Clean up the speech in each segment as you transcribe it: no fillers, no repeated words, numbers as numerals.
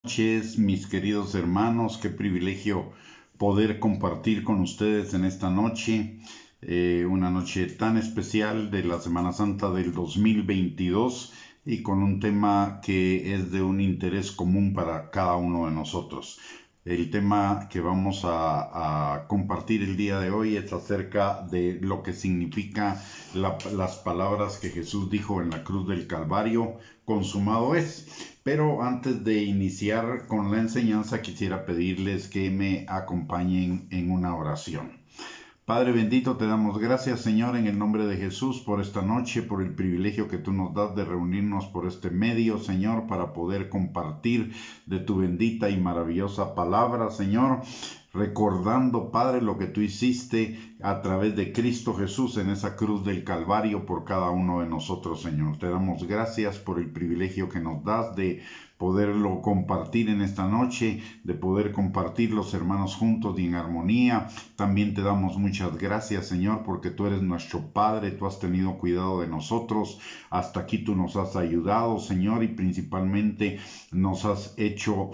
Noches, mis queridos hermanos, qué privilegio poder compartir con ustedes en esta noche, una noche tan especial de la Semana Santa del 2022 y con un tema que es de un interés común para cada uno de nosotros. El tema que vamos a compartir el día de hoy es acerca de lo que significa las palabras que Jesús dijo en la cruz del Calvario: consumado es. Pero antes de iniciar con la enseñanza, quisiera pedirles que me acompañen en una oración. Padre bendito, te damos gracias, Señor, en el nombre de Jesús, por esta noche, por el privilegio que tú nos das de reunirnos por este medio, Señor, para poder compartir de tu bendita y maravillosa palabra, Señor, recordando, Padre, lo que tú hiciste a través de Cristo Jesús en esa cruz del Calvario por cada uno de nosotros, Señor. Te damos gracias por el privilegio que nos das de poderlo compartir en esta noche, de poder compartir los hermanos juntos y en armonía. También te damos muchas gracias, Señor, porque tú eres nuestro Padre, tú has tenido cuidado de nosotros, hasta aquí tú nos has ayudado, Señor, y principalmente nos has hecho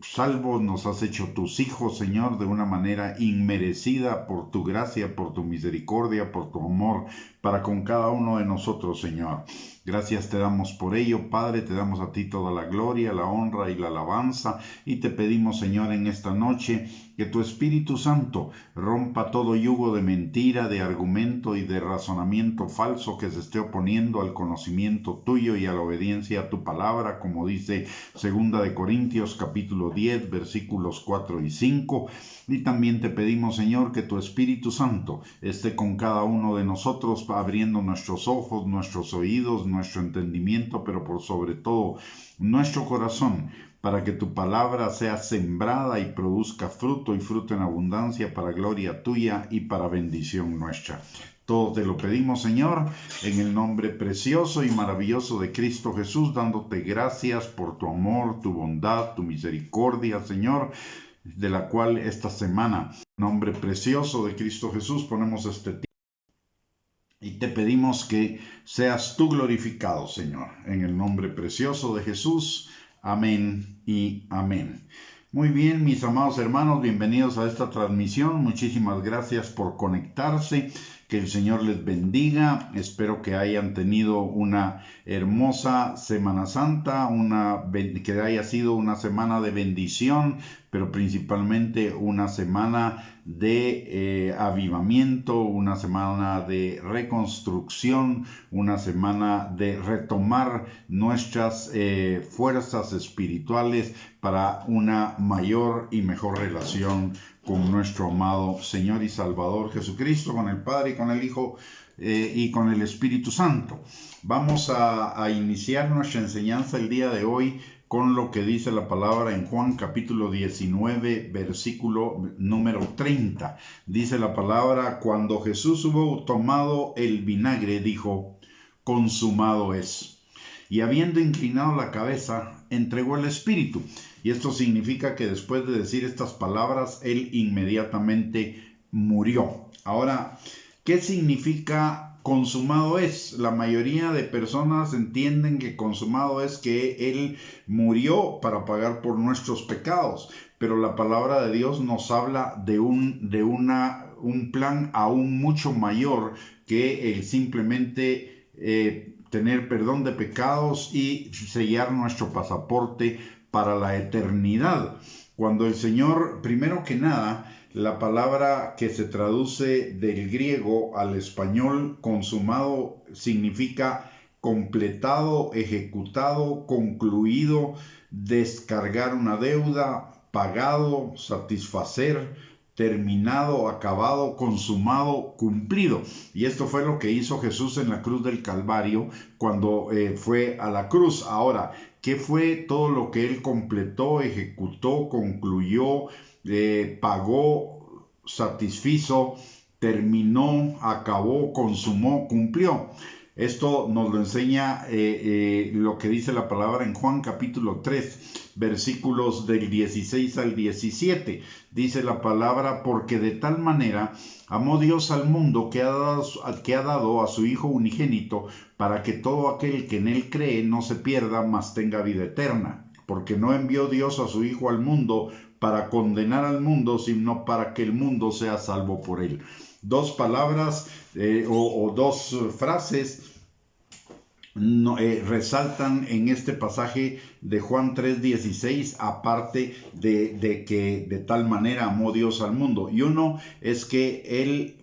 salvos, nos has hecho tus hijos, Señor, de una manera inmerecida por tu gracia, por tu misericordia, por tu amor para con cada uno de nosotros, Señor. Gracias te damos por ello, Padre, te damos a ti toda la gloria, la honra y la alabanza, y te pedimos, Señor, en esta noche que tu Espíritu Santo rompa todo yugo de mentira, de argumento y de razonamiento falso que se esté oponiendo al conocimiento tuyo y a la obediencia a tu palabra, como dice 2 Corintios capítulo 10, versículos 4 y 5. Y también te pedimos, Señor, que tu Espíritu Santo esté con cada uno de nosotros, abriendo nuestros ojos, nuestros oídos, nuestro entendimiento, pero por sobre todo nuestro corazón, para que tu palabra sea sembrada y produzca fruto y fruto en abundancia para gloria tuya y para bendición nuestra. Todo te lo pedimos, Señor, en el nombre precioso y maravilloso de Cristo Jesús, dándote gracias por tu amor, tu bondad, tu misericordia, Señor, de la cual esta semana, en nombre precioso de Cristo Jesús, ponemos este tiempo y te pedimos que seas tú glorificado, Señor, en el nombre precioso de Jesús. Amén y amén. Muy bien, mis amados hermanos, bienvenidos a esta transmisión. Muchísimas gracias por conectarse. Que el Señor les bendiga. Espero que hayan tenido una hermosa Semana Santa, que haya sido una semana de bendición, pero principalmente una semana de avivamiento, una semana de reconstrucción, una semana de retomar nuestras fuerzas espirituales para una mayor y mejor relación con nuestro amado Señor y Salvador Jesucristo, con el Padre y con el Hijo y con el Espíritu Santo. Vamos a iniciar nuestra enseñanza el día de hoy con lo que dice la palabra en Juan capítulo 19, versículo número 30. Dice la palabra: cuando Jesús hubo tomado el vinagre, dijo: consumado es. Y habiendo inclinado la cabeza, entregó el Espíritu. Y esto significa que después de decir estas palabras, él inmediatamente murió. Ahora, ¿qué significa consumado es? La mayoría de personas entienden que consumado es que él murió para pagar por nuestros pecados, pero la palabra de Dios nos habla de un plan aún mucho mayor que el simplemente tener perdón de pecados y sellar nuestro pasaporte para la eternidad. Cuando el Señor, primero que nada, la palabra que se traduce del griego al español, consumado, significa completado, ejecutado, concluido, descargar una deuda, pagado, satisfacer, terminado, acabado, consumado, cumplido. Y esto fue lo que hizo Jesús en la cruz del Calvario cuando fue a la cruz. Ahora, ¿qué fue todo lo que él completó, ejecutó, concluyó, pagó, satisfizo, terminó, acabó, consumó, cumplió? Esto nos lo enseña lo que dice la palabra en Juan capítulo 3, versículos del 16 al 17. Dice la palabra: porque de tal manera amó Dios al mundo que ha dado a su Hijo unigénito, para que todo aquel que en él cree no se pierda, mas tenga vida eterna. porque no envió Dios a su Hijo al mundo para condenar al mundo, sino para que el mundo sea salvo por él. Dos palabras o dos frases resaltan en este pasaje de Juan 3:16, aparte de que de tal manera amó Dios al mundo. Y uno es que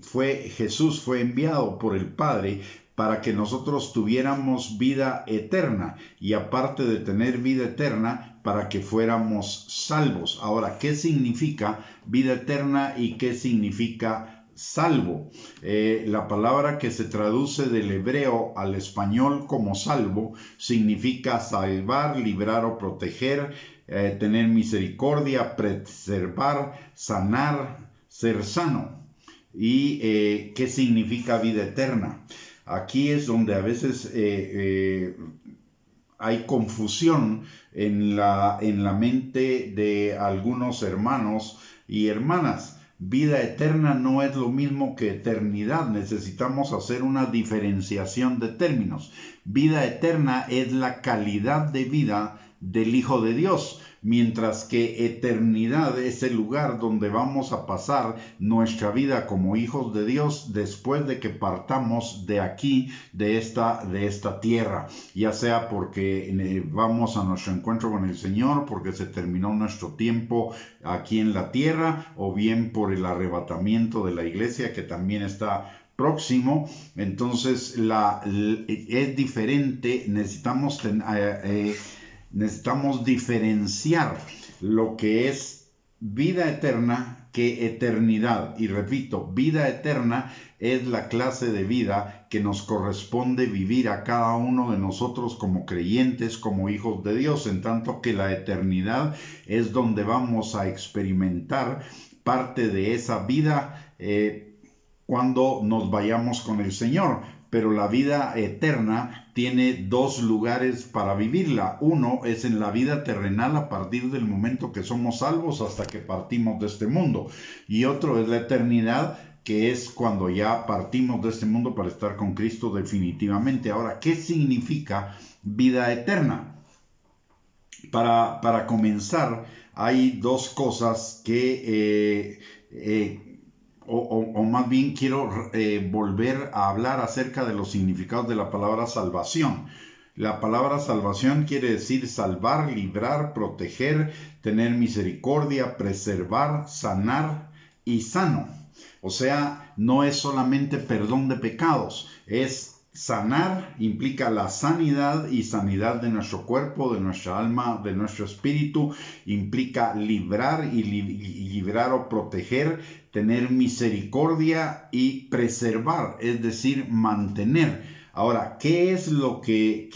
Jesús fue enviado por el Padre para que nosotros tuviéramos vida eterna, y aparte de tener vida eterna, para que fuéramos salvos. Ahora, ¿qué significa vida eterna y qué significa salvo? La palabra que se traduce del hebreo al español como salvo significa salvar, librar o proteger, tener misericordia, preservar, sanar, ser sano. ¿Y qué significa vida eterna? Aquí es donde a veces hay confusión en la mente de algunos hermanos y hermanas. Vida eterna no es lo mismo que eternidad. Necesitamos hacer una diferenciación de términos. Vida eterna es la calidad de vida del Hijo de Dios, mientras que eternidad es el lugar donde vamos a pasar nuestra vida como hijos de Dios después de que partamos de aquí, de esta tierra, ya sea porque vamos a nuestro encuentro con el Señor, porque se terminó nuestro tiempo aquí en la tierra, o bien por el arrebatamiento de la iglesia, que también está próximo. Entonces es diferente. Necesitamos diferenciar lo que es vida eterna que eternidad. Y repito, vida eterna es la clase de vida que nos corresponde vivir a cada uno de nosotros como creyentes, como hijos de Dios, en tanto que la eternidad es donde vamos a experimentar parte de esa vida cuando nos vayamos con el Señor. Pero la vida eterna tiene dos lugares para vivirla. Uno es en la vida terrenal a partir del momento que somos salvos hasta que partimos de este mundo. Y otro es la eternidad, que es cuando ya partimos de este mundo para estar con Cristo definitivamente. Ahora, ¿qué significa vida eterna? Para comenzar, hay dos cosas que... O más bien quiero volver a hablar acerca de los significados de la palabra salvación. La palabra salvación quiere decir salvar, librar, proteger, tener misericordia, preservar, sanar y sano. O sea, no es solamente perdón de pecados, es sanar, implica la sanidad y sanidad de nuestro cuerpo, de nuestra alma, de nuestro espíritu. Implica librar y librar o proteger, tener misericordia y preservar, es decir, mantener. Ahora, ¿qué es lo que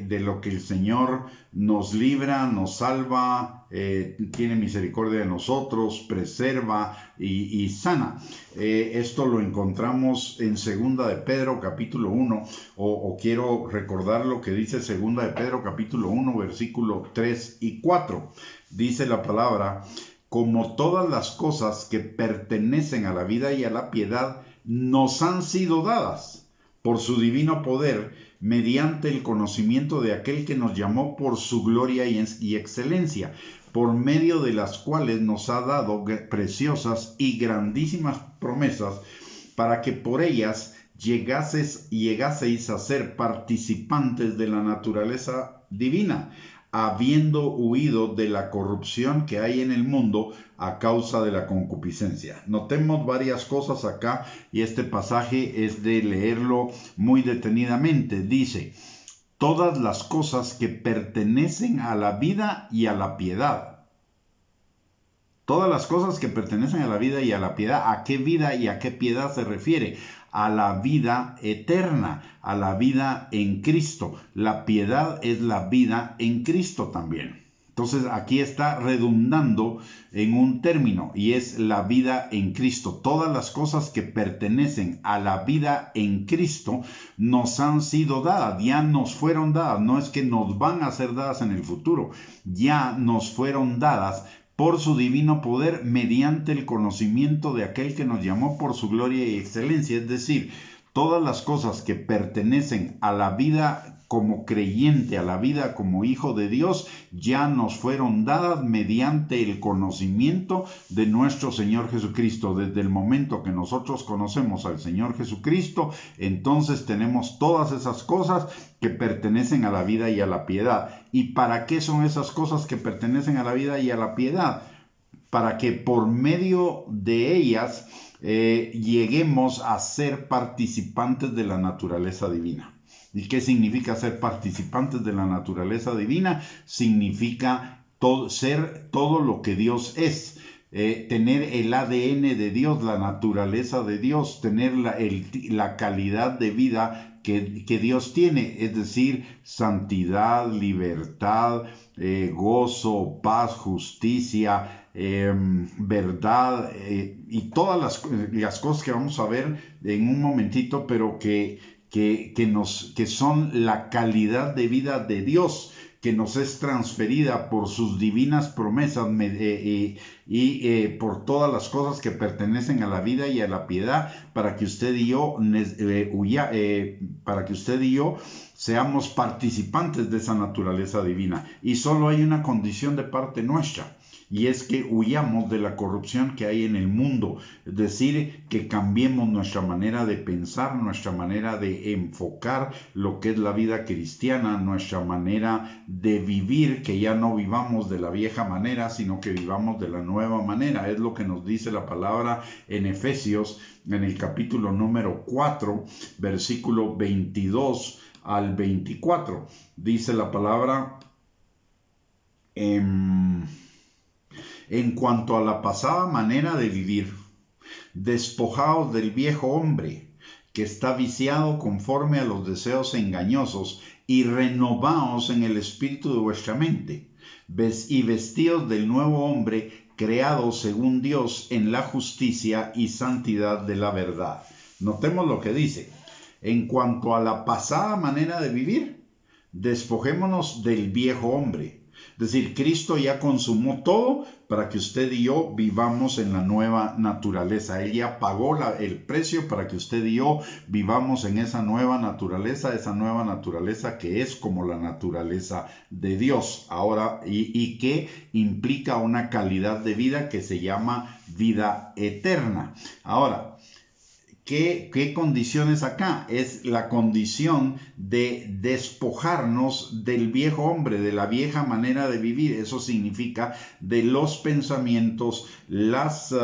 de lo que el Señor nos libra, nos salva, tiene misericordia de nosotros, preserva y sana? Esto lo encontramos en 2 de Pedro capítulo 1, o quiero recordar lo que dice 2 de Pedro capítulo 1, versículo 3 y 4. Dice la palabra: como todas las cosas que pertenecen a la vida y a la piedad nos han sido dadas por su divino poder, mediante el conocimiento de aquel que nos llamó por su gloria y excelencia, por medio de las cuales nos ha dado preciosas y grandísimas promesas, para que por ellas llegaseis a ser participantes de la naturaleza divina, habiendo huido de la corrupción que hay en el mundo a causa de la concupiscencia. Notemos varias cosas acá, y este pasaje es de leerlo muy detenidamente. Dice: todas las cosas que pertenecen a la vida y a la piedad. Todas las cosas que pertenecen a la vida y a la piedad. ¿A qué vida y a qué piedad se refiere? A la vida eterna, a la vida en Cristo. La piedad es la vida en Cristo también. Entonces aquí está redundando en un término, y es la vida en Cristo. Todas las cosas que pertenecen a la vida en Cristo nos han sido dadas, ya nos fueron dadas. No es que nos van a ser dadas en el futuro, ya nos fueron dadas por su divino poder, mediante el conocimiento de aquel que nos llamó por su gloria y excelencia. Es decir, todas las cosas que pertenecen a la vida como creyente, a la vida como hijo de Dios, ya nos fueron dadas mediante el conocimiento de nuestro Señor Jesucristo. Desde el momento que nosotros conocemos al Señor Jesucristo, entonces tenemos todas esas cosas que pertenecen a la vida y a la piedad. ¿Y para qué son esas cosas que pertenecen a la vida y a la piedad? Para que por medio de ellas lleguemos a ser participantes de la naturaleza divina. ¿Y qué significa ser participantes de la naturaleza divina? Significa ser todo lo que Dios es. Tener el ADN de Dios, la naturaleza de Dios, tener la calidad de vida que Dios tiene, es decir, santidad, libertad, gozo, paz, justicia, verdad y todas las cosas que vamos a ver en un momentito, pero que son la calidad de vida de Dios, que nos es transferida por sus divinas promesas por todas las cosas que pertenecen a la vida y a la piedad, para que usted y yo seamos participantes de esa naturaleza divina. Y solo hay una condición de parte nuestra, y es que huyamos de la corrupción que hay en el mundo, es decir, que cambiemos nuestra manera de pensar, nuestra manera de enfocar lo que es la vida cristiana, nuestra manera de vivir, que ya no vivamos de la vieja manera, sino que vivamos de la nueva manera. Es lo que nos dice la palabra en Efesios, en el capítulo número 4, versículo 22 al 24. Dice la palabra: en cuanto a la pasada manera de vivir, despojaos del viejo hombre, que está viciado conforme a los deseos engañosos, y renovaos en el espíritu de vuestra mente, y vestíos del nuevo hombre, creado según Dios en la justicia y santidad de la verdad. Notemos lo que dice: en cuanto a la pasada manera de vivir, despojémonos del viejo hombre. Es decir, Cristo ya consumó todo para que usted y yo vivamos en la nueva naturaleza. Él ya pagó el precio para que usted y yo vivamos en esa nueva naturaleza que es como la naturaleza de Dios. Ahora, y que implica una calidad de vida que se llama vida eterna. Ahora, ¿qué condiciones acá? Es la condición de despojarnos del viejo hombre, de la vieja manera de vivir. Eso significa de los pensamientos, las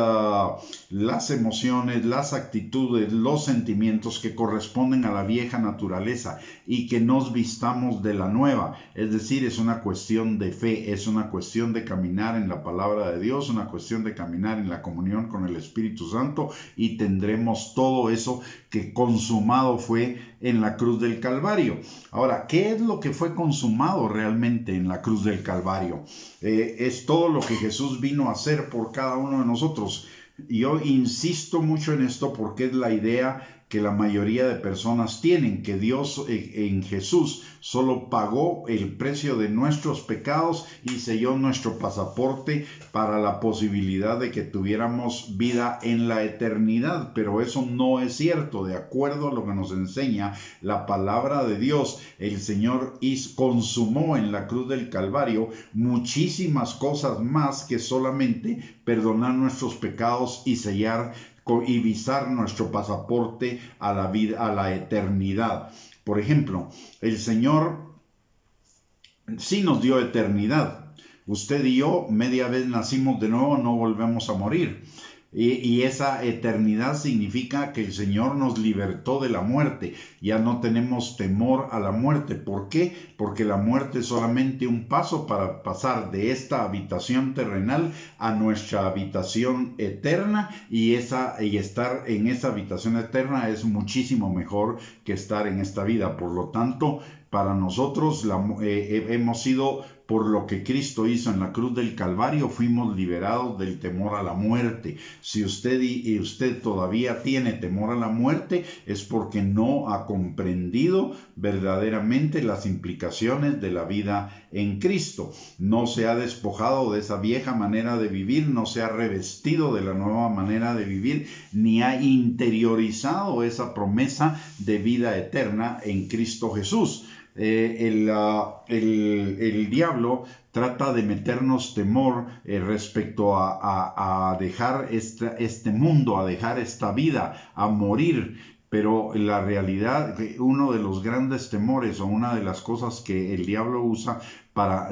emociones, las actitudes, los sentimientos que corresponden a la vieja naturaleza, y que nos vistamos de la nueva. Es decir, es una cuestión de fe, es una cuestión de caminar en la palabra de Dios, una cuestión de caminar en la comunión con el Espíritu Santo, y tendremos todo eso que consumado fue en la cruz del Calvario. Ahora, ¿qué es lo que fue consumado realmente en la cruz del Calvario? Es todo lo que Jesús vino a hacer por cada uno de nosotros. Yo insisto mucho en esto porque es la idea que la mayoría de personas tienen, que Dios en Jesús solo pagó el precio de nuestros pecados y selló nuestro pasaporte para la posibilidad de que tuviéramos vida en la eternidad. Pero eso no es cierto. De acuerdo a lo que nos enseña la palabra de Dios, el Señor consumó en la cruz del Calvario muchísimas cosas más que solamente perdonar nuestros pecados y sellar y visar nuestro pasaporte a la vida, a la eternidad. Por ejemplo, el Señor sí nos dio eternidad. Usted y yo, media vez nacimos de nuevo, no volvemos a morir. Y esa eternidad significa que el Señor nos libertó de la muerte. Ya no tenemos temor a la muerte. ¿Por qué? Porque la muerte es solamente un paso para pasar de esta habitación terrenal a nuestra habitación eterna, y estar en esa habitación eterna es muchísimo mejor que estar en esta vida. Por lo tanto, para nosotros hemos sido, por lo que Cristo hizo en la cruz del Calvario, fuimos liberados del temor a la muerte. Si usted todavía tiene temor a la muerte, es porque no ha comprendido verdaderamente las implicaciones de la vida en Cristo. No se ha despojado de esa vieja manera de vivir, no se ha revestido de la nueva manera de vivir, ni ha interiorizado esa promesa de vida eterna en Cristo Jesús. el diablo trata de meternos temor respecto a dejar este mundo, a dejar esta vida, a morir. Pero la realidad, uno de los grandes temores o una de las cosas que el diablo usa para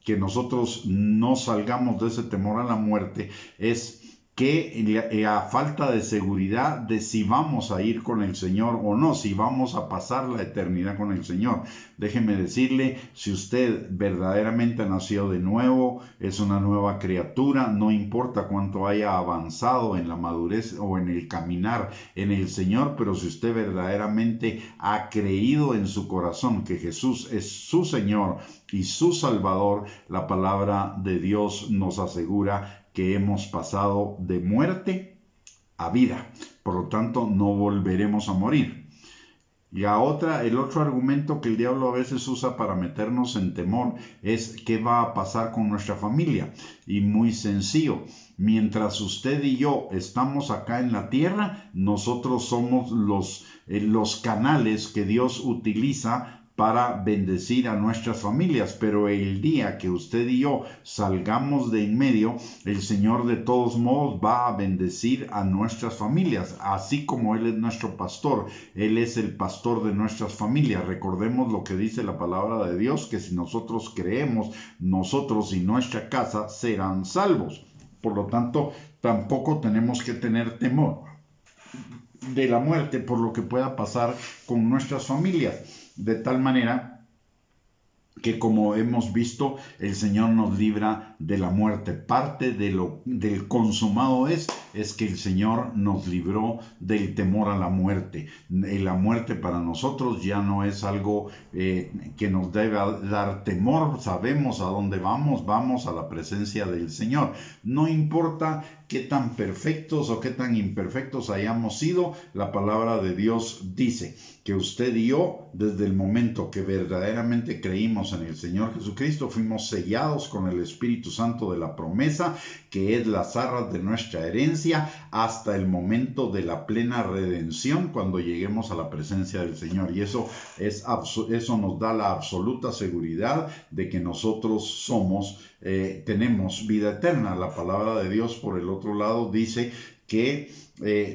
que nosotros no salgamos de ese temor a la muerte es que a falta de seguridad de si vamos a ir con el Señor o no, si vamos a pasar la eternidad con el Señor. Déjeme decirle, si usted verdaderamente nació de nuevo, es una nueva criatura, no importa cuánto haya avanzado en la madurez o en el caminar en el Señor, pero si usted verdaderamente ha creído en su corazón que Jesús es su Señor y su Salvador, la palabra de Dios nos asegura que hemos pasado de muerte a vida. Por lo tanto, no volveremos a morir. Y el otro argumento que el diablo a veces usa para meternos en temor es qué va a pasar con nuestra familia. Y muy sencillo, mientras usted y yo estamos acá en la tierra, nosotros somos los canales que Dios utiliza para bendecir a nuestras familias, pero el día que usted y yo salgamos de en medio, el Señor de todos modos va a bendecir a nuestras familias, así como Él es nuestro pastor, Él es el pastor de nuestras familias. Recordemos lo que dice la palabra de Dios, que si nosotros creemos, nosotros y nuestra casa serán salvos. Por lo tanto, tampoco tenemos que tener temor de la muerte por lo que pueda pasar con nuestras familias. De tal manera que, como hemos visto, el Señor nos libra de la muerte. Parte del consumado es que el Señor nos libró del temor a la muerte. La muerte para nosotros ya no es algo que nos debe dar temor. Sabemos a dónde vamos a la presencia del Señor. No importa qué tan perfectos o qué tan imperfectos hayamos sido, la palabra de Dios dice que usted y yo, desde el momento que verdaderamente creímos en el Señor Jesucristo, fuimos sellados con el Espíritu Santo de la promesa, que es las arras de nuestra herencia, hasta el momento de la plena redención, cuando lleguemos a la presencia del Señor. Y eso nos da la absoluta seguridad de que nosotros tenemos vida eterna. La palabra de Dios, por el otro lado, dice que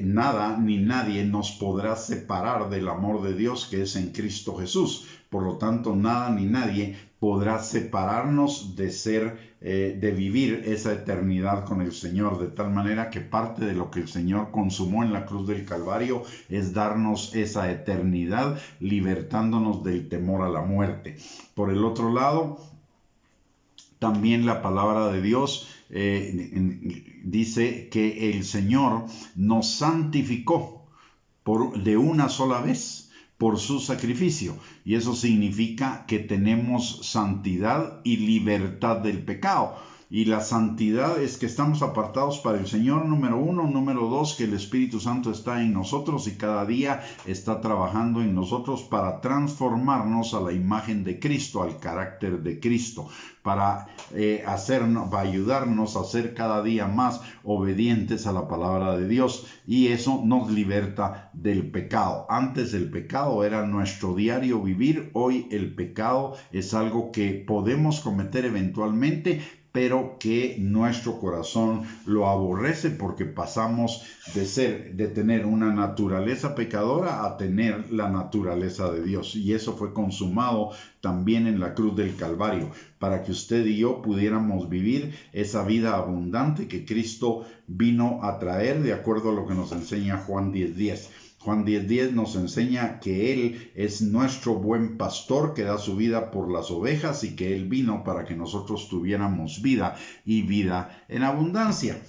nada ni nadie nos podrá separar del amor de Dios que es en Cristo Jesús. Por lo tanto, nada ni nadie podrá separarnos de vivir esa eternidad con el Señor, de tal manera que parte de lo que el Señor consumó en la cruz del Calvario es darnos esa eternidad, libertándonos del temor a la muerte. Por el otro lado, también la palabra de Dios dice que el Señor nos santificó de una sola vez por su sacrificio, y eso significa que tenemos santidad y libertad del pecado. Y la santidad es que estamos apartados para el Señor, número uno. Número dos, que el Espíritu Santo está en nosotros y cada día está trabajando en nosotros para transformarnos a la imagen de Cristo, al carácter de Cristo, para ayudarnos a ser cada día más obedientes a la palabra de Dios, y eso nos liberta del pecado. Antes el pecado era nuestro diario vivir, hoy el pecado es algo que podemos cometer eventualmente, pero que nuestro corazón lo aborrece, porque pasamos de tener una naturaleza pecadora a tener la naturaleza de Dios. Y eso fue consumado también en la cruz del Calvario, para que usted y yo pudiéramos vivir esa vida abundante que Cristo vino a traer, de acuerdo a lo que nos enseña Juan 10:10. Juan 10:10 nos enseña que Él es nuestro buen pastor que da su vida por las ovejas, y que Él vino para que nosotros tuviéramos vida y vida en abundancia.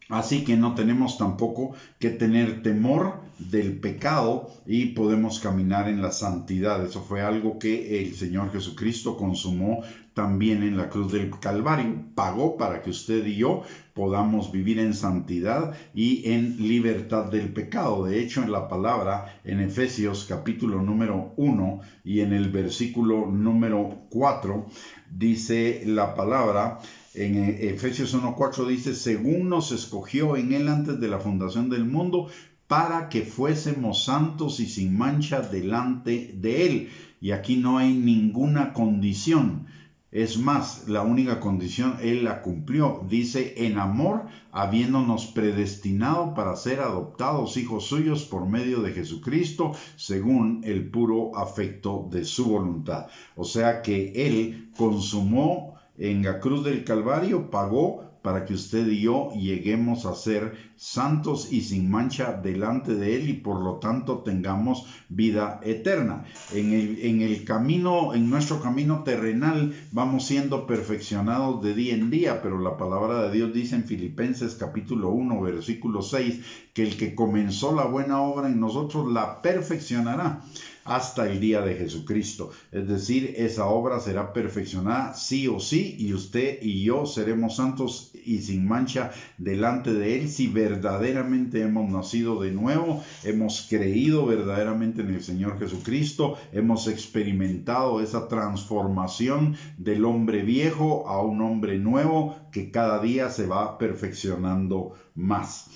Así que no tenemos tampoco que tener temor del pecado y podemos caminar en la santidad. Eso fue algo que el Señor Jesucristo consumó también en la cruz del Calvario. Pagó para que usted y yo podamos vivir en santidad y en libertad del pecado. De hecho, en la palabra, en Efesios capítulo número 1 y en el versículo número 4, dice la palabra, en Efesios 1:4 dice: según nos escogió en Él antes de la fundación del mundo, para que fuésemos santos y sin mancha delante de Él. Y aquí no hay ninguna condición. Es más, la única condición Él la cumplió. Dice, en amor, habiéndonos predestinado para ser adoptados hijos suyos por medio de Jesucristo, según el puro afecto de su voluntad. O sea que Él consumó en la cruz del Calvario, pagó para que usted y yo lleguemos a ser santos y sin mancha delante de Él y por lo tanto tengamos vida eterna. En el camino, en nuestro camino terrenal, vamos siendo perfeccionados de día en día, pero la palabra de Dios dice en Filipenses capítulo 1, versículo 6, que el que comenzó la buena obra en nosotros la perfeccionará hasta el día de Jesucristo. Es decir, esa obra será perfeccionada sí o sí, y usted y yo seremos santos y sin mancha delante de Él si verdaderamente hemos nacido de nuevo, hemos creído verdaderamente en el Señor Jesucristo, hemos experimentado esa transformación del hombre viejo a un hombre nuevo que cada día se va perfeccionando más.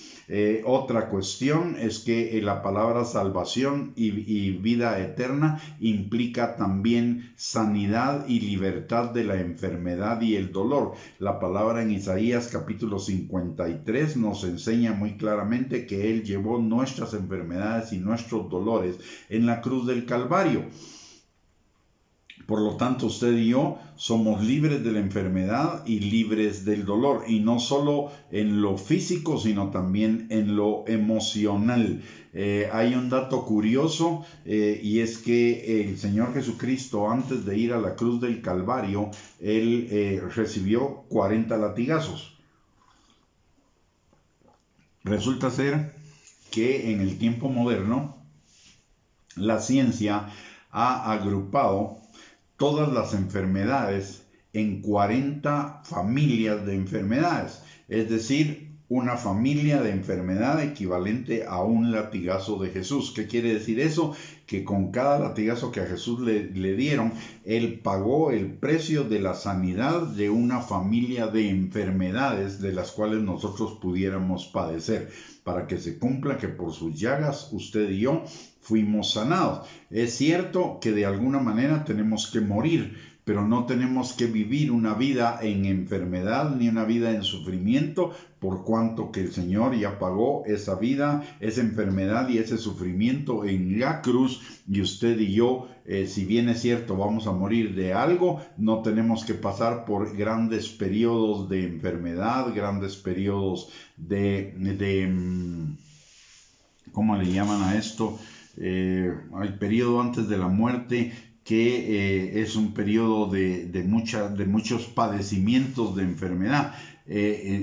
Otra cuestión es que la palabra salvación y vida eterna implica también sanidad y libertad de la enfermedad y el dolor. La palabra en Isaías capítulo 53 nos enseña muy claramente que Él llevó nuestras enfermedades y nuestros dolores en la cruz del Calvario. Por lo tanto, usted y yo somos libres de la enfermedad y libres del dolor, y no solo en lo físico, sino también en lo emocional. Hay un dato curioso y es que el Señor Jesucristo, antes de ir a la cruz del Calvario, Él recibió 40 latigazos. Resulta ser que en el tiempo moderno, la ciencia ha agrupado todas las enfermedades en 40 familias de enfermedades, es decir, una familia de enfermedad equivalente a un latigazo de Jesús. ¿Qué quiere decir eso? Que con cada latigazo que a Jesús le dieron, Él pagó el precio de la sanidad de una familia de enfermedades de las cuales nosotros pudiéramos padecer, para que se cumpla que por sus llagas usted y yo fuimos sanados. Es cierto que de alguna manera tenemos que morir, pero no tenemos que vivir una vida en enfermedad ni una vida en sufrimiento, por cuanto que el Señor ya pagó esa vida, esa enfermedad y ese sufrimiento en la cruz, y usted y yo, si bien es cierto vamos a morir de algo, no tenemos que pasar por grandes periodos de enfermedad, grandes periodos ¿cómo le llaman a esto? El periodo antes de la muerte, que es un periodo de muchos padecimientos de enfermedad,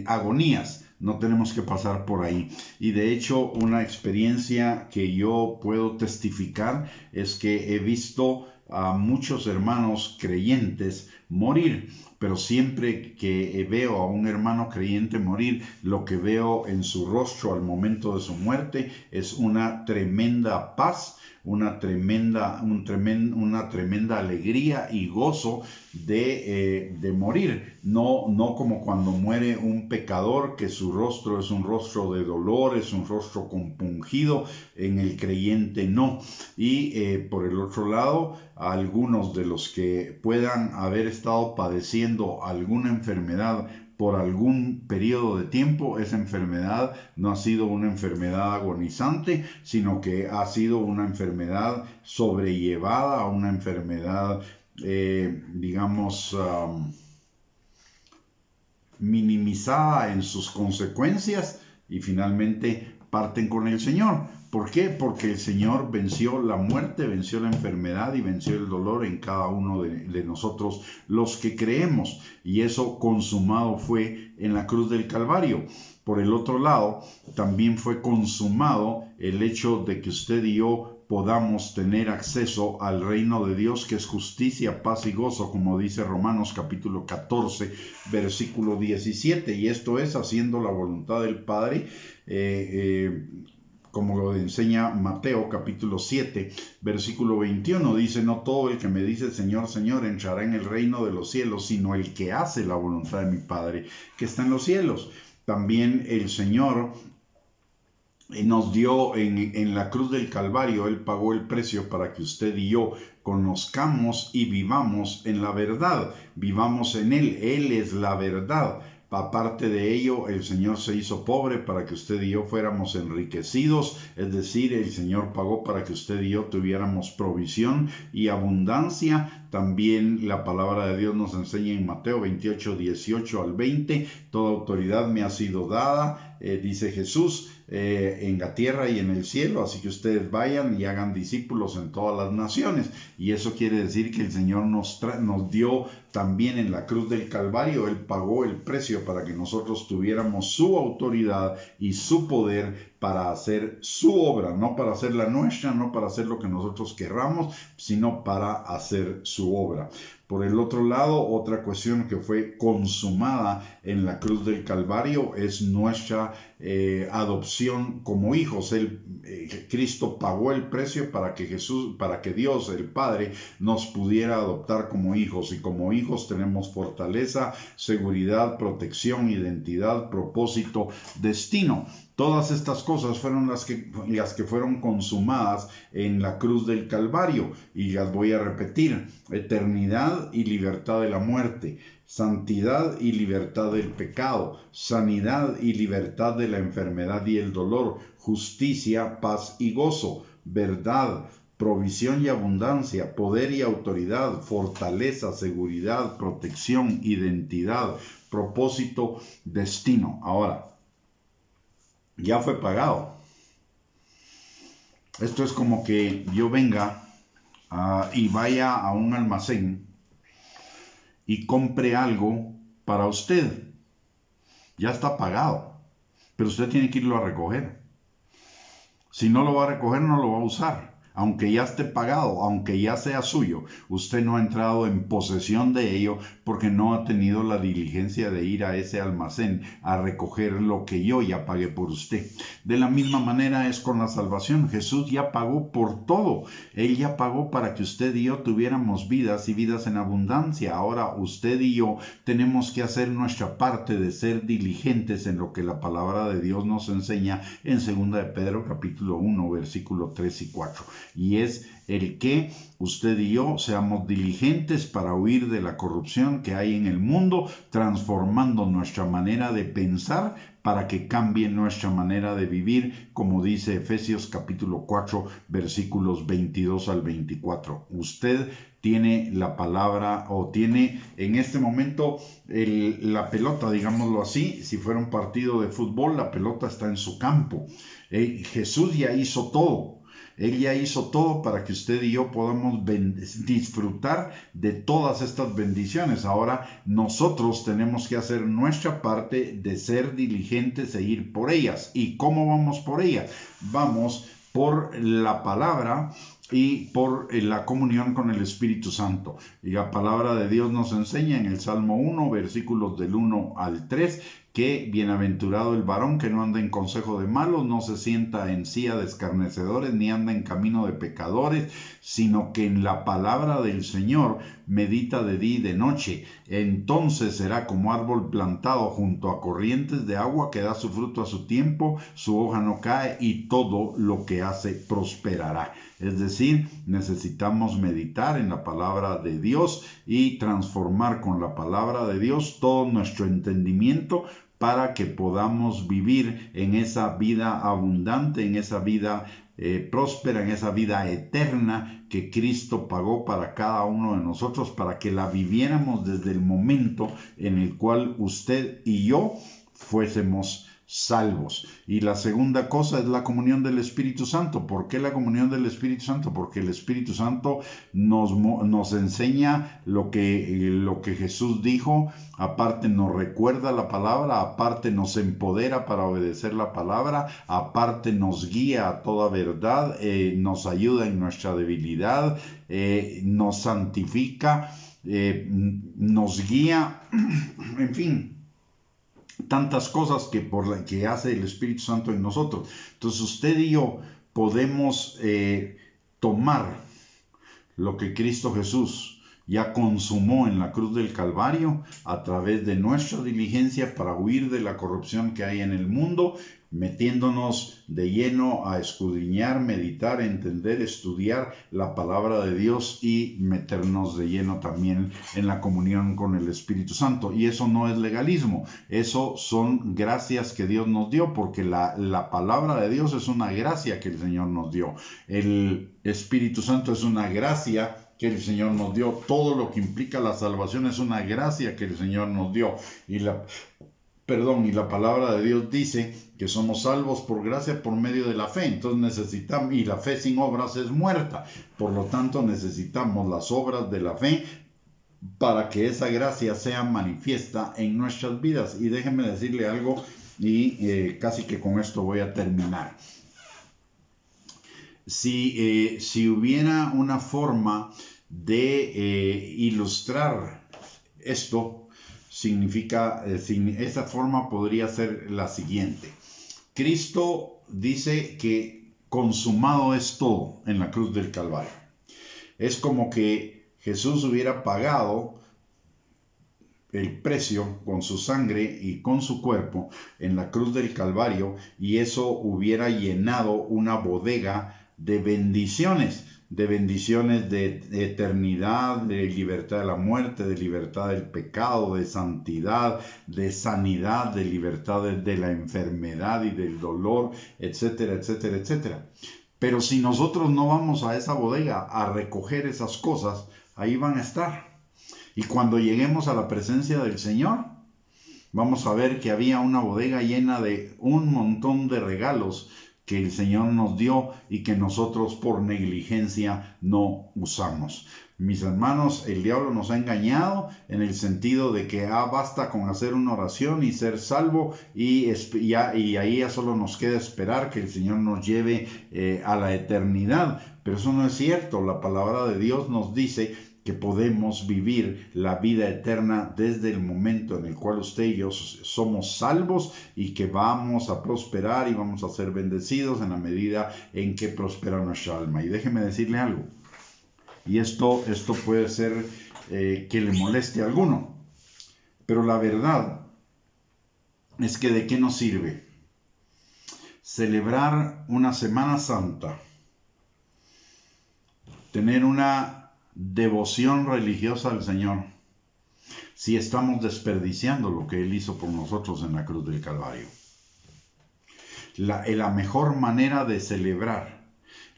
agonías. No tenemos que pasar por ahí. Y de hecho, una experiencia que yo puedo testificar es que he visto a muchos hermanos creyentes morir, pero siempre que veo a un hermano creyente morir, lo que veo en su rostro al momento de su muerte es una tremenda paz, una tremenda alegría y gozo de morir. No como cuando muere un pecador, que su rostro es un rostro de dolor, es un rostro compungido. En el creyente no. Y por el otro lado, algunos de los que puedan haber estado padeciendo alguna enfermedad por algún periodo de tiempo, esa enfermedad no ha sido una enfermedad agonizante, sino que ha sido una enfermedad sobrellevada, una enfermedad, minimizada en sus consecuencias, y finalmente parten con el Señor. ¿Por qué? Porque el Señor venció la muerte, venció la enfermedad y venció el dolor en cada uno de nosotros, los que creemos. Y eso consumado fue en la cruz del Calvario. Por el otro lado, también fue consumado el hecho de que usted y yo podamos tener acceso al reino de Dios, que es justicia, paz y gozo, como dice Romanos capítulo 14, versículo 17. Y esto es haciendo la voluntad del Padre, como lo enseña Mateo capítulo 7, versículo 21, dice: no todo el que me dice Señor, Señor entrará en el reino de los cielos, sino el que hace la voluntad de mi Padre que está en los cielos. También el Señor nos dio en la cruz del Calvario. Él pagó el precio para que usted y yo conozcamos y vivamos en la verdad, vivamos en Él. Él es la verdad. Aparte de ello, el Señor se hizo pobre para que usted y yo fuéramos enriquecidos, es decir, el Señor pagó para que usted y yo tuviéramos provisión y abundancia. También la palabra de Dios nos enseña en Mateo 28, 18 al 20, toda autoridad me ha sido dada, dice Jesús, en la tierra y en el cielo, así que ustedes vayan y hagan discípulos en todas las naciones. Y eso quiere decir que el Señor nos dio también en la cruz del Calvario. Él pagó el precio para que nosotros tuviéramos su autoridad y su poder para hacer su obra, no para hacer la nuestra, no para hacer lo que nosotros querramos, sino para hacer su obra. Por el otro lado, otra cuestión que fue consumada en la cruz del Calvario es nuestra adopción como hijos. Cristo pagó el precio para que Dios, el Padre, nos pudiera adoptar como hijos. Y como hijos tenemos fortaleza, seguridad, protección, identidad, propósito, destino. Todas estas cosas fueron las que fueron consumadas en la cruz del Calvario, y las voy a repetir: eternidad y libertad de la muerte, santidad y libertad del pecado, sanidad y libertad de la enfermedad y el dolor, justicia, paz y gozo, verdad, provisión y abundancia, poder y autoridad, fortaleza, seguridad, protección, identidad, propósito, destino. Ahora, ya fue pagado. Esto es como que yo venga y vaya a un almacén y compre algo para usted. Ya está pagado, pero usted tiene que irlo a recoger. Si no lo va a recoger, no lo va a usar. Aunque ya esté pagado, aunque ya sea suyo, usted no ha entrado en posesión de ello porque no ha tenido la diligencia de ir a ese almacén a recoger lo que yo ya pagué por usted. De la misma manera es con la salvación. Jesús ya pagó por todo. Él ya pagó para que usted y yo tuviéramos vidas y vidas en abundancia. Ahora usted y yo tenemos que hacer nuestra parte de ser diligentes en lo que la palabra de Dios nos enseña en 2 de Pedro capítulo 1, versículo 3 y 4. Y es el que usted y yo seamos diligentes para huir de la corrupción que hay en el mundo, transformando nuestra manera de pensar para que cambie nuestra manera de vivir, como dice Efesios capítulo 4, versículos 22 al 24. Usted tiene la palabra, o tiene en este momento la pelota, digámoslo así. Si fuera un partido de fútbol, la pelota está en su campo. Jesús ya hizo todo. Él ya hizo todo para que usted y yo podamos disfrutar de todas estas bendiciones. Ahora nosotros tenemos que hacer nuestra parte de ser diligentes e ir por ellas. ¿Y cómo vamos por ellas? Vamos por la palabra y por la comunión con el Espíritu Santo. Y la palabra de Dios nos enseña en el Salmo 1, versículos del 1 al 3, que bienaventurado el varón que no anda en consejo de malos, no se sienta en silla de escarnecedores, ni anda en camino de pecadores, sino que en la palabra del Señor medita de día y de noche. Entonces será como árbol plantado junto a corrientes de agua, que da su fruto a su tiempo, su hoja no cae, y todo lo que hace prosperará. Es decir, necesitamos meditar en la palabra de Dios y transformar con la palabra de Dios todo nuestro entendimiento para que podamos vivir en esa vida abundante, en esa vida próspera, en esa vida eterna que Cristo pagó para cada uno de nosotros, para que la viviéramos desde el momento en el cual usted y yo fuésemos salvos. Y la segunda cosa es la comunión del Espíritu Santo. ¿Por qué la comunión del Espíritu Santo? Porque el Espíritu Santo nos enseña lo que Jesús dijo, aparte nos recuerda la palabra, aparte nos empodera para obedecer la palabra, aparte nos guía a toda verdad, nos ayuda en nuestra debilidad, nos santifica, nos guía, en fin, tantas cosas que hace el Espíritu Santo en nosotros. Entonces usted y yo podemos tomar lo que Cristo Jesús ya consumó en la cruz del Calvario a través de nuestra diligencia para huir de la corrupción que hay en el mundo, metiéndonos de lleno a escudriñar, meditar, entender, estudiar la palabra de Dios y meternos de lleno también en la comunión con el Espíritu Santo. Y eso no es legalismo, eso son gracias que Dios nos dio, porque la palabra de Dios es una gracia que el Señor nos dio. El Espíritu Santo es una gracia que el Señor nos dio. Todo lo que implica la salvación es una gracia que el Señor nos dio. Y la palabra de Dios dice que somos salvos por gracia por medio de la fe. Entonces necesitamos, y la fe sin obras es muerta. Por lo tanto necesitamos las obras de la fe para que esa gracia sea manifiesta en nuestras vidas. Y déjenme decirle algo, y casi que con esto voy a terminar. Si hubiera una forma de ilustrar esto, esa forma podría ser la siguiente. Cristo dice que consumado es todo en la cruz del Calvario. Es como que Jesús hubiera pagado el precio con su sangre y con su cuerpo en la cruz del Calvario, y eso hubiera llenado una bodega de bendiciones de eternidad, de libertad de la muerte, de libertad del pecado, de santidad, de sanidad, de libertad de la enfermedad y del dolor, etcétera, etcétera, etcétera. Pero si nosotros no vamos a esa bodega a recoger esas cosas, ahí van a estar. Y cuando lleguemos a la presencia del Señor, vamos a ver que había una bodega llena de un montón de regalos que el Señor nos dio y que nosotros por negligencia no usamos. Mis hermanos, el diablo nos ha engañado en el sentido de que basta con hacer una oración y ser salvo, y ahí ya solo nos queda esperar que el Señor nos lleve a la eternidad. Pero eso no es cierto. La palabra de Dios nos dice que podemos vivir la vida eterna desde el momento en el cual usted y yo somos salvos, y que vamos a prosperar y vamos a ser bendecidos en la medida en que prospera nuestra alma. Y déjeme decirle algo, y esto puede ser que le moleste a alguno, pero la verdad es que ¿de qué nos sirve celebrar una Semana Santa, tener una devoción religiosa al Señor, si estamos desperdiciando lo que Él hizo por nosotros en la cruz del Calvario? La mejor manera de celebrar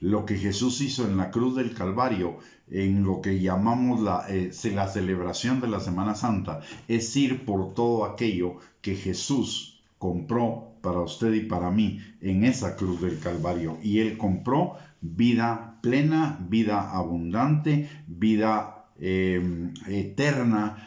lo que Jesús hizo en la cruz del Calvario, en lo que llamamos la celebración de la Semana Santa, es ir por todo aquello que Jesús compró para usted y para mí en esa cruz del Calvario. Y Él compró vida plena, vida abundante, vida eterna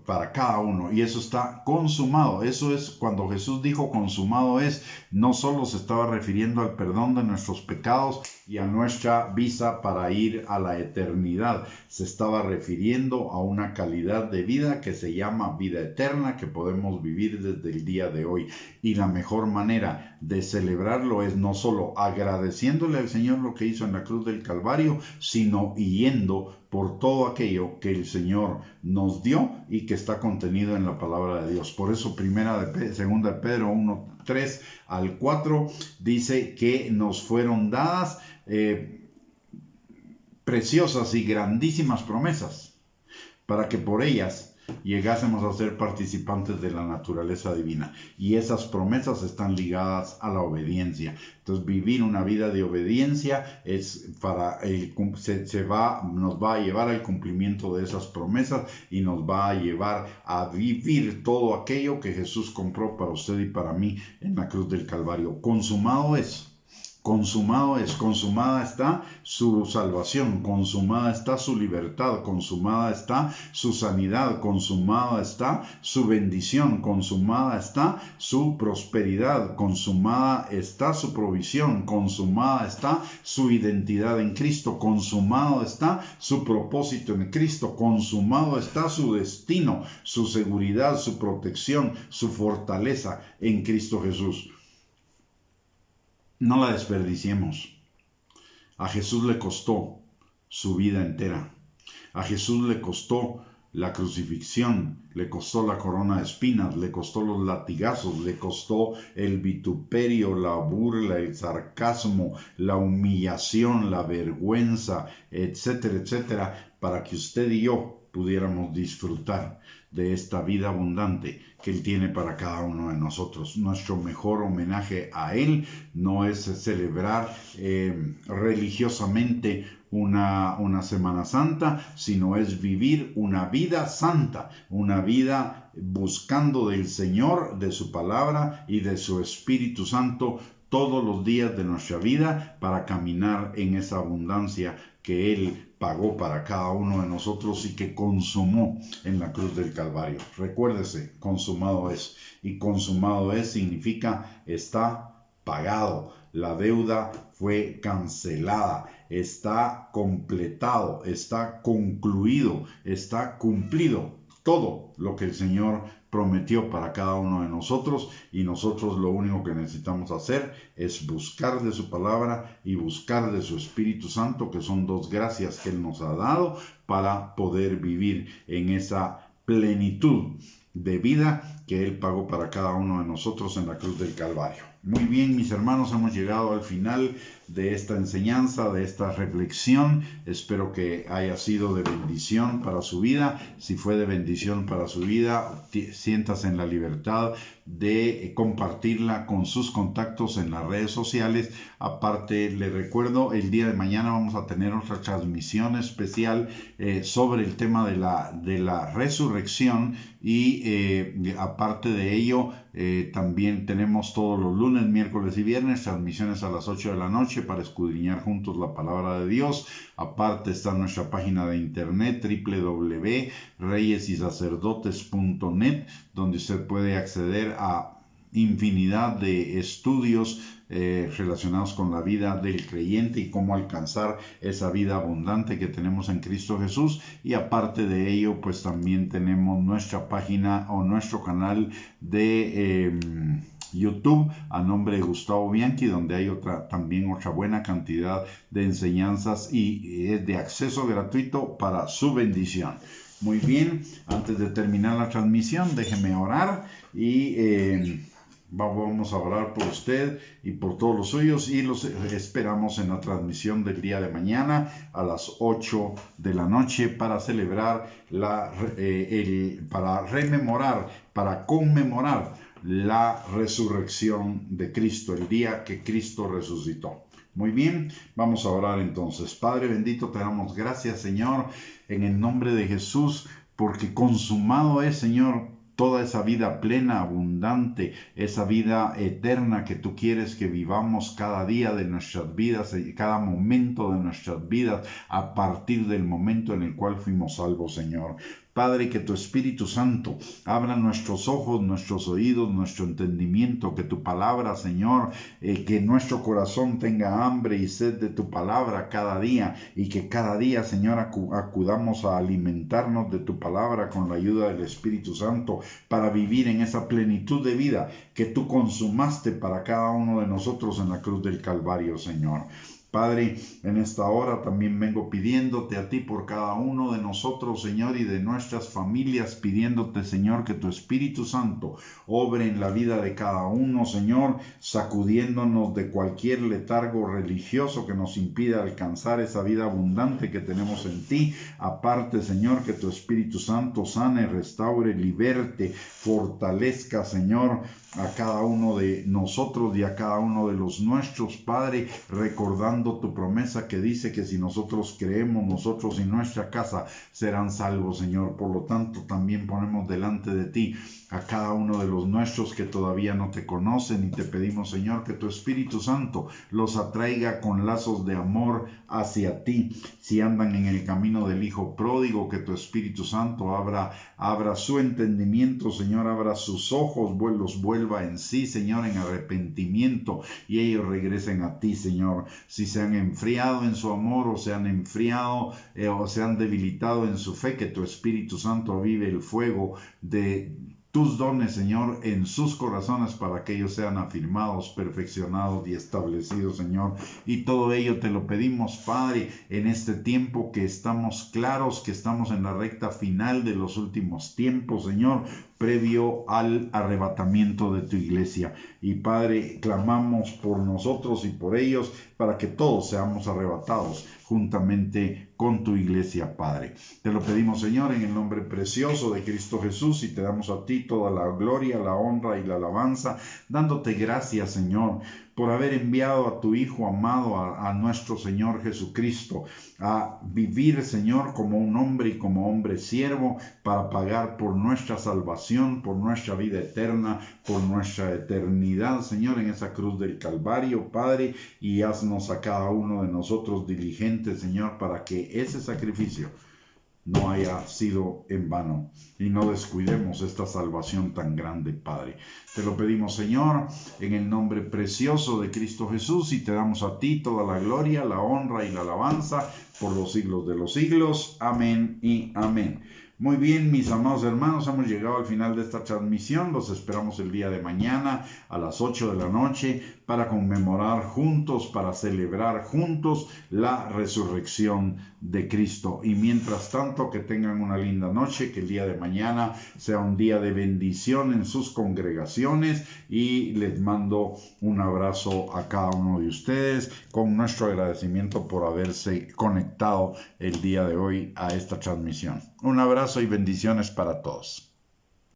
para cada uno, y eso está consumado. Eso es, cuando Jesús dijo consumado es, no solo se estaba refiriendo al perdón de nuestros pecados y a nuestra visa para ir a la eternidad, se estaba refiriendo a una calidad de vida que se llama vida eterna, que podemos vivir desde el día de hoy. Y la mejor manera de celebrarlo es no solo agradeciéndole al Señor lo que hizo en la cruz del Calvario, sino yendo por todo aquello que el Señor nos dio y que está contenido en la palabra de Dios. Por eso segunda de Pedro 1, 3 al 4 dice que nos fueron dadas preciosas y grandísimas promesas, para que por ellas llegásemos a ser participantes de la naturaleza divina. Y esas promesas están ligadas a la obediencia. Entonces, vivir una vida de obediencia nos va a llevar al cumplimiento de esas promesas, y nos va a llevar a vivir todo aquello que Jesús compró para usted y para mí en la cruz del Calvario. Consumada está su salvación, consumada está su libertad, consumada está su sanidad, consumada está su bendición, consumada está su prosperidad, consumada está su provisión, consumada está su identidad en Cristo, consumado está su propósito en Cristo, consumado está su destino, su seguridad, su protección, su fortaleza en Cristo Jesús. No la desperdiciemos. A Jesús le costó su vida entera. A Jesús le costó la crucifixión, le costó la corona de espinas, le costó los latigazos, le costó el vituperio, la burla, el sarcasmo, la humillación, la vergüenza, etcétera, etcétera, para que usted y yo pudiéramos disfrutar de esta vida abundante que Él tiene para cada uno de nosotros. Nuestro mejor homenaje a Él no es celebrar religiosamente una Semana Santa, sino es vivir una vida santa, una vida buscando del Señor, de su palabra y de su Espíritu Santo todos los días de nuestra vida para caminar en esa abundancia que Él pagó para cada uno de nosotros y que consumó en la cruz del Calvario. Recuérdese, consumado es. Y consumado es significa está pagado. La deuda fue cancelada, está completado, está concluido, está cumplido. Todo lo que el Señor prometió para cada uno de nosotros, y nosotros lo único que necesitamos hacer es buscar de su palabra y buscar de su Espíritu Santo, que son dos gracias que Él nos ha dado para poder vivir en esa plenitud de vida que Él pagó para cada uno de nosotros en la cruz del Calvario. Muy bien, mis hermanos, hemos llegado al final de esta enseñanza, de esta reflexión. Espero que haya sido de bendición para su vida. Si fue de bendición para su vida, siéntase en la libertad de compartirla con sus contactos en las redes sociales. Aparte, le recuerdo, el día de mañana vamos a tener otra transmisión especial sobre el tema de la resurrección y aparte de ello, también tenemos todos los lunes, miércoles y viernes transmisiones a las 8 de la noche para escudriñar juntos la palabra de Dios. Aparte está nuestra página de internet www.reyesysacerdotes.net, donde usted puede acceder a infinidad de estudios relacionados con la vida del creyente y cómo alcanzar esa vida abundante que tenemos en Cristo Jesús. Y aparte de ello, pues también tenemos nuestra página o nuestro canal de YouTube a nombre de Gustavo Bianchi, donde hay también otra buena cantidad de enseñanzas y es de acceso gratuito para su bendición. Muy bien, antes de terminar la transmisión, déjeme orar y vamos a orar por usted y por todos los suyos, y los esperamos en la transmisión del día de mañana a las 8 de la noche para celebrar, para rememorar, para conmemorar la resurrección de Cristo, el día que Cristo resucitó. Muy bien, vamos a orar entonces. Padre bendito, te damos gracias, Señor, en el nombre de Jesús, porque consumado es, Señor, toda esa vida plena, abundante, esa vida eterna que tú quieres que vivamos cada día de nuestras vidas, cada momento de nuestras vidas, a partir del momento en el cual fuimos salvos, Señor. Padre, que tu Espíritu Santo abra nuestros ojos, nuestros oídos, nuestro entendimiento, que tu palabra, Señor, que nuestro corazón tenga hambre y sed de tu palabra cada día, y que cada día, Señor, acudamos a alimentarnos de tu palabra con la ayuda del Espíritu Santo para vivir en esa plenitud de vida que tú consumaste para cada uno de nosotros en la cruz del Calvario, Señor. Padre, en esta hora también vengo pidiéndote a ti por cada uno de nosotros, Señor, y de nuestras familias, pidiéndote, Señor, que tu Espíritu Santo obre en la vida de cada uno, Señor, sacudiéndonos de cualquier letargo religioso que nos impida alcanzar esa vida abundante que tenemos en ti. Aparte, Señor, que tu Espíritu Santo sane, restaure, liberte, fortalezca, Señor, a cada uno de nosotros y a cada uno de los nuestros, Padre, recordando tu promesa que dice que si nosotros creemos, nosotros y nuestra casa serán salvos, Señor. Por lo tanto, también ponemos delante de ti a cada uno de los nuestros que todavía no te conocen, y te pedimos, Señor, que tu Espíritu Santo los atraiga con lazos de amor hacia ti. Si andan en el camino del Hijo pródigo, que tu Espíritu Santo abra su entendimiento, Señor, abra sus ojos, los vuelva en sí, Señor, en arrepentimiento, y ellos regresen a ti, Señor. Si se han enfriado en su amor, o se han enfriado o se han debilitado en su fe, que tu Espíritu Santo avive el fuego de tus dones, Señor, en sus corazones para que ellos sean afirmados, perfeccionados y establecidos, Señor. Y todo ello te lo pedimos, Padre, en este tiempo que estamos claros, que estamos en la recta final de los últimos tiempos, Señor, previo al arrebatamiento de tu iglesia. Y Padre, clamamos por nosotros y por ellos para que todos seamos arrebatados juntamente con tu iglesia, Padre. Te lo pedimos, Señor, en el nombre precioso de Cristo Jesús, y te damos a ti toda la gloria, la honra y la alabanza, dándote gracias, Señor, por haber enviado a tu Hijo amado, a nuestro Señor Jesucristo, a vivir, Señor, como un hombre y como hombre siervo, para pagar por nuestra salvación, por nuestra vida eterna, por nuestra eternidad, Señor, en esa cruz del Calvario, Padre, y haznos a cada uno de nosotros diligentes, Señor, para que ese sacrificio no haya sido en vano y no descuidemos esta salvación tan grande, Padre. Te lo pedimos, Señor, en el nombre precioso de Cristo Jesús, y te damos a ti toda la gloria, la honra y la alabanza por los siglos de los siglos. Amén y amén. Muy bien, mis amados hermanos, hemos llegado al final de esta transmisión. Los esperamos el día de mañana a las 8 de la noche para conmemorar juntos, para celebrar juntos la resurrección de Cristo. Y mientras tanto, que tengan una linda noche, que el día de mañana sea un día de bendición en sus congregaciones, y les mando un abrazo a cada uno de ustedes con nuestro agradecimiento por haberse conectado el día de hoy a esta transmisión. Un abrazo y bendiciones para todos.